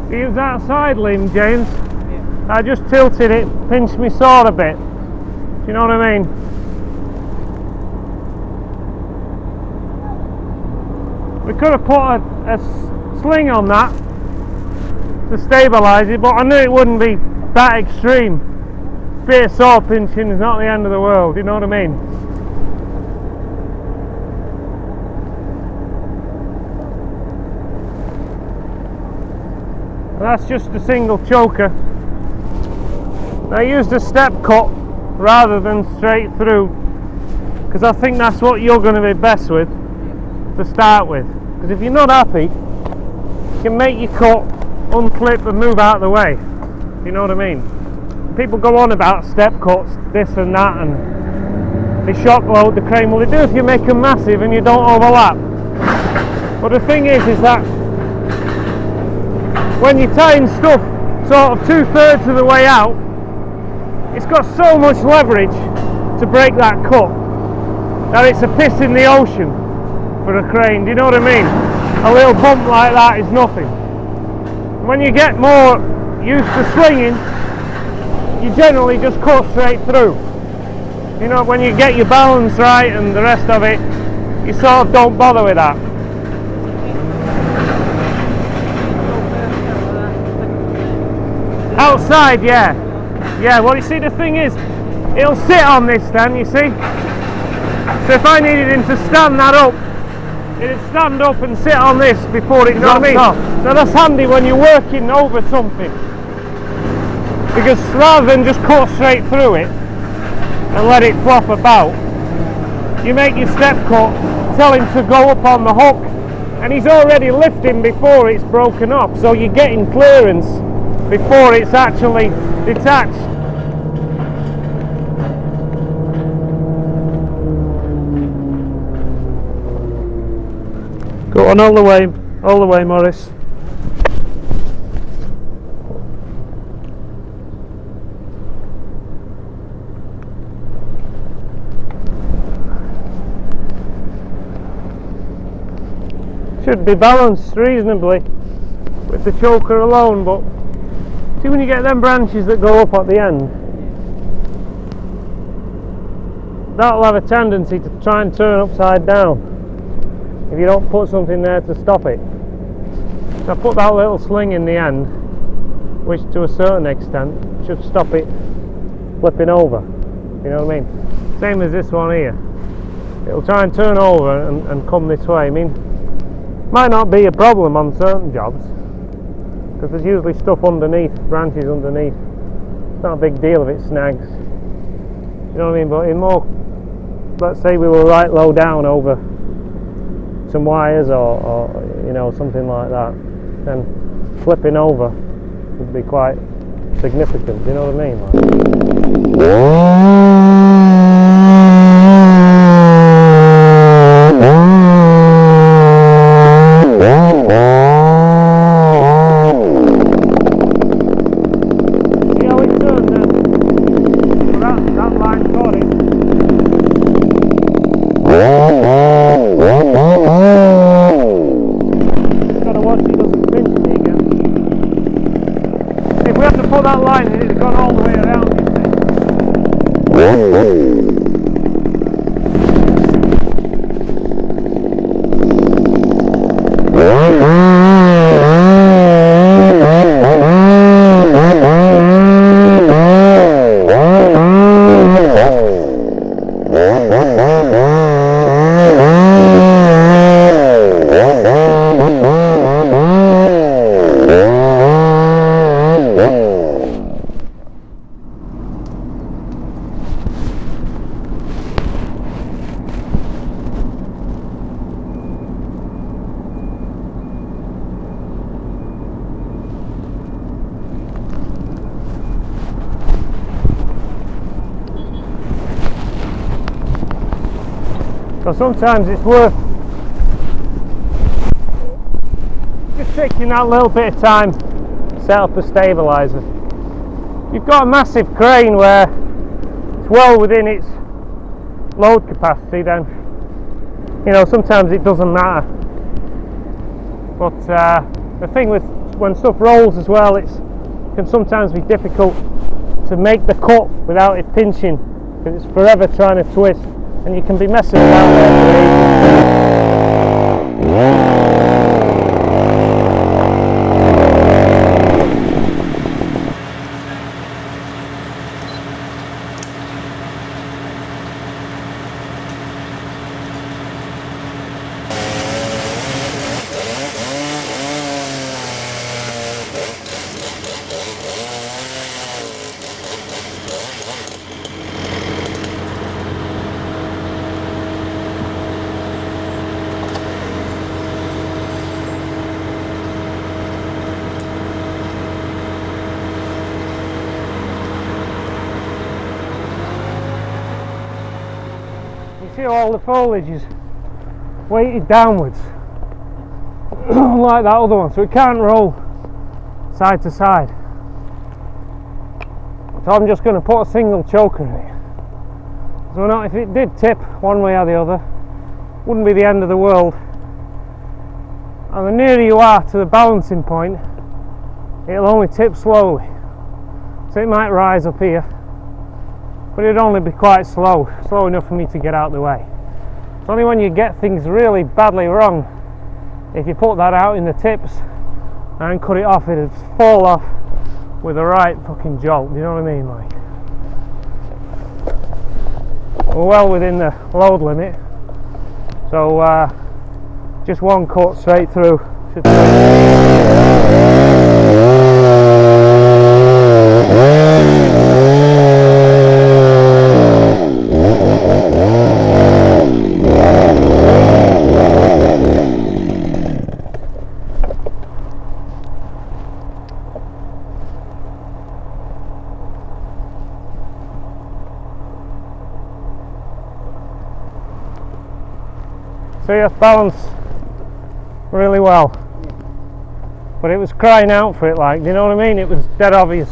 Use that side limb, James. Yeah. I just tilted it, pinched my sword a bit. Do you know what I mean? We could have put a sling on that to stabilise it, but I knew it wouldn't be that extreme. Bit of sword pinching is not the end of the world, you know what I mean? That's just a single choker. I used a step cut rather than straight through because I think that's what you're going to be best with to start with, because if you're not happy you can make your cut, unclip and move out of the way. You know what I mean? People go on about step cuts, this and that, and they shock load the crane. Well, they do if you make them massive and you don't overlap. But the thing is that when you're tying stuff sort of 2/3 of the way out, it's got so much leverage to break that cut that it's a piss in the ocean for a crane. Do you know what I mean? A little bump like that is nothing. When you get more used to swinging, you generally just cut straight through. You know, when you get your balance right and the rest of it, you sort of don't bother with that. Outside, yeah. Well, you see, the thing is, it'll sit on this stand, you see. So if I needed him to stand that up, it'd stand up and sit on this before it drops off. So that's handy when you're working over something, because rather than just cut straight through it and let it flop about, you make your step cut, tell him to go up on the hook, and he's already lifting before it's broken off, so you're getting clearance before it's actually detached. Go on all the way, Morris. Should be balanced reasonably with the choker alone, but see, when you get them branches that go up at the end, that'll have a tendency to try and turn upside down if you don't put something there to stop it. So I put that little sling in the end, which to a certain extent should stop it flipping over. You know what I mean? Same as this one here. It'll try and turn over and come this way. I mean, might not be a problem on certain jobs, because there's usually stuff underneath, branches underneath. It's not a big deal if it snags. You know what I mean? But in more, let's say we were right low down over some wires or you know, something like that, then flipping over would be quite significant. You know what I mean? Put that line in, it's gone all the way around, So sometimes it's worth just taking that little bit of time to set up a stabiliser. You've got a massive crane where it's well within its load capacity, then you know sometimes it doesn't matter. But the thing with when stuff rolls as well, it can sometimes be difficult to make the cut without it pinching, because it's forever trying to twist, and you can be messing around there. See, all the foliage is weighted downwards like that other one, so it can't roll side to side. So I'm just going to put a single choker in it. So now if it did tip one way or the other, wouldn't be the end of the world. And the nearer you are to the balancing point, it'll only tip slowly. So it might rise up here, but it'd only be quite slow enough for me to get out of the way. It's only when you get things really badly wrong, if you put that out in the tips and cut it off, it'd fall off with a right fucking jolt, you know what I mean? Like, we're well within the load limit, so just one cut straight through should so yes, balanced really well, but it was crying out for it, like, you know what I mean? It was dead obvious.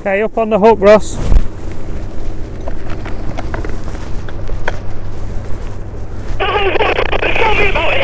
Okay, up on the hook, Ross. Tell me about it.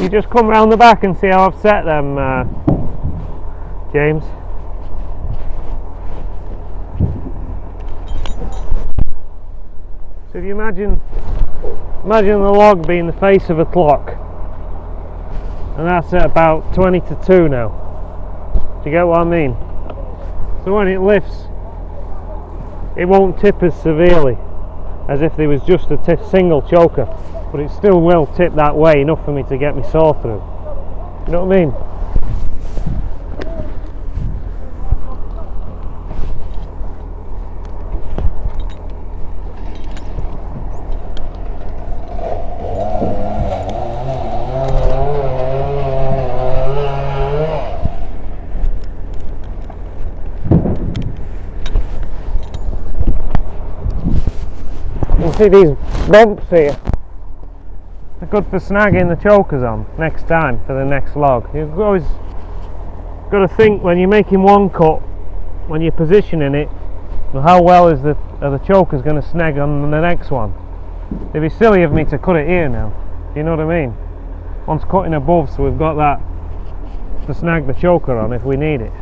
You just come round the back and see how I've set them, James. So if you imagine the log being the face of a clock, and that's at about 20 to 2 now. Do you get what I mean? So when it lifts, it won't tip as severely as if there was just a single choker, but it still will tip that way enough for me to get me saw through. You know what I mean? You see these bumps here? They're good for snagging the chokers on next time for the next log. You've always got to think when you're making one cut, when you're positioning it, how well are the chokers going to snag on the next one. It'd be silly of me to cut it here now. Do you know what I mean? One's cutting above, so we've got that to snag the choker on if we need it.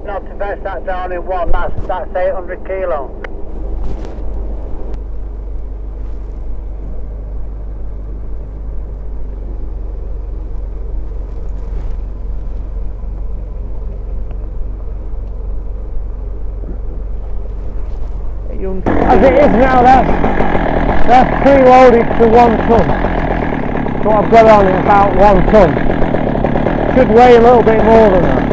Not to best that down in one, that's 800 kilo. As it is now, that's preloaded to 1 ton. So I've got on it about 1 ton. Should weigh a little bit more than that.